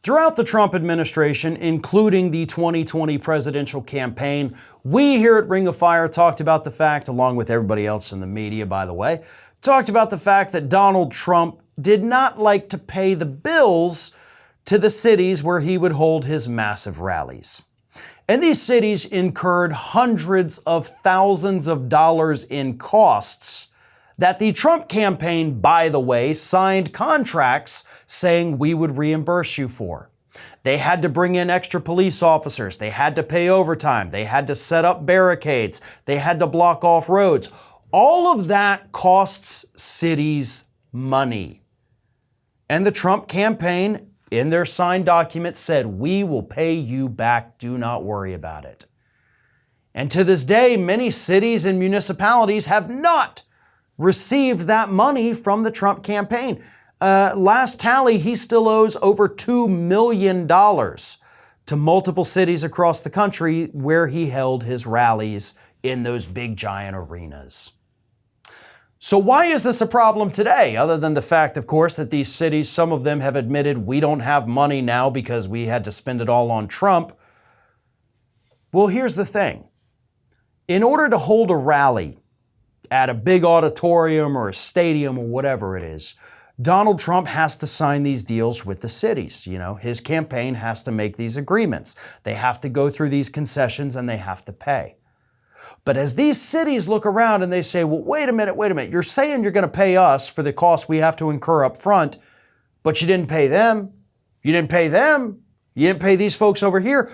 Throughout the Trump administration, including the 2020 presidential campaign, we here at Ring of Fire talked about the fact, along with everybody else in the media, by the way, talked about the fact that Donald Trump did not like to pay the bills to the cities where he would hold his massive rallies. And these cities incurred hundreds of thousands of dollars in costs that the Trump campaign, by the way, signed contracts saying we would reimburse you for. They had to bring in extra police officers. They had to pay overtime. They had to set up barricades. They had to block off roads. All of that costs cities money. And the Trump campaign, in their signed document, said, we will pay you back. Do not worry about it. And to this day, many cities and municipalities have not received that money from the Trump campaign. Last tally, he still owes over $2 million to multiple cities across the country where he held his rallies in those big giant arenas. So why is this a problem today? Other than the fact, of course, that these cities, some of them have admitted we don't have money now because we had to spend it all on Trump. Well, here's the thing. In order to hold a rally at a big auditorium or a stadium or whatever it is, Donald Trump has to sign these deals with the cities. You know, his campaign has to make these agreements. They have to go through these concessions and they have to pay. But as these cities look around and they say, well, wait a minute, you're saying you're going to pay us for the cost we have to incur up front, but you didn't pay them. You didn't pay them. You didn't pay these folks over here.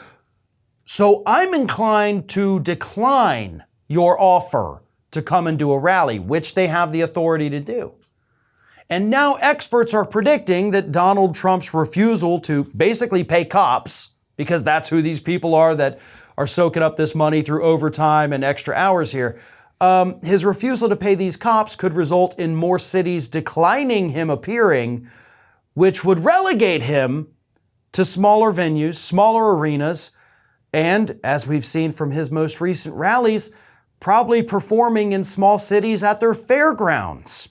So I'm inclined to decline your offer to come and do a rally, which they have the authority to do. And now experts are predicting that Donald Trump's refusal to basically pay cops, because that's who these people are that are soaking up this money through overtime and extra hours here, his refusal to pay these cops could result in more cities declining him appearing, which would relegate him to smaller venues, smaller arenas, and, as we've seen from his most recent rallies, probably performing in small cities at their fairgrounds.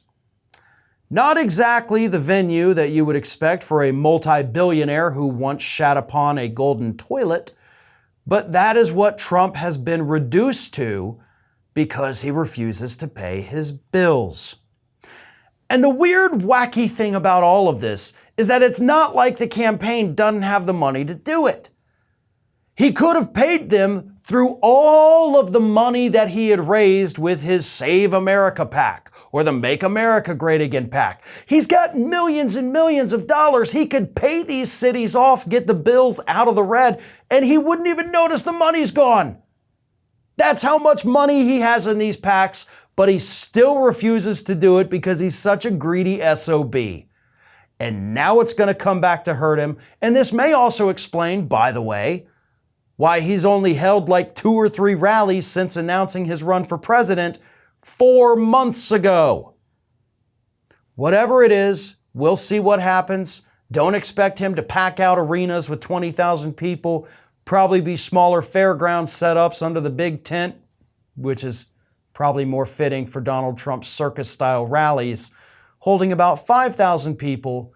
Not exactly the venue that you would expect for a multi-billionaire who once shat upon a golden toilet, but that is what Trump has been reduced to because he refuses to pay his bills. And the weird, wacky thing about all of this is that it's not like the campaign doesn't have the money to do it. He could have paid them through all of the money that he had raised with his Save America PAC or the Make America Great Again PAC. He's got millions and millions of dollars. He could pay these cities off, get the bills out of the red, and he wouldn't even notice the money's gone. That's how much money he has in these PACs, but he still refuses to do it because he's such a greedy SOB. And now it's going to come back to hurt him. And this may also explain, by the way, why he's only held like 2 or 3 rallies since announcing his run for president 4 months ago. Whatever it is, we'll see what happens. Don't expect him to pack out arenas with 20,000 people, probably be smaller fairground setups under the big tent, which is probably more fitting for Donald Trump's circus-style rallies, holding about 5,000 people,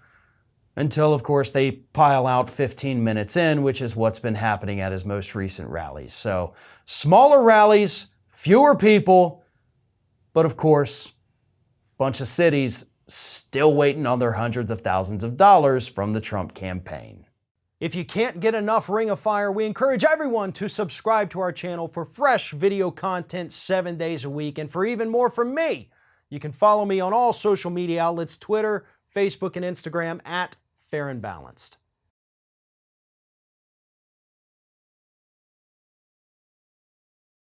until, of course, they pile out 15 minutes in, which is what's been happening at his most recent rallies. So smaller rallies, fewer people, but of course, a bunch of cities still waiting on their hundreds of thousands of dollars from the Trump campaign. If you can't get enough Ring of Fire, we encourage everyone to subscribe to our channel for fresh video content 7 days a week. And for even more from me, you can follow me on all social media outlets, Twitter, Facebook, and Instagram at Fair and Balanced.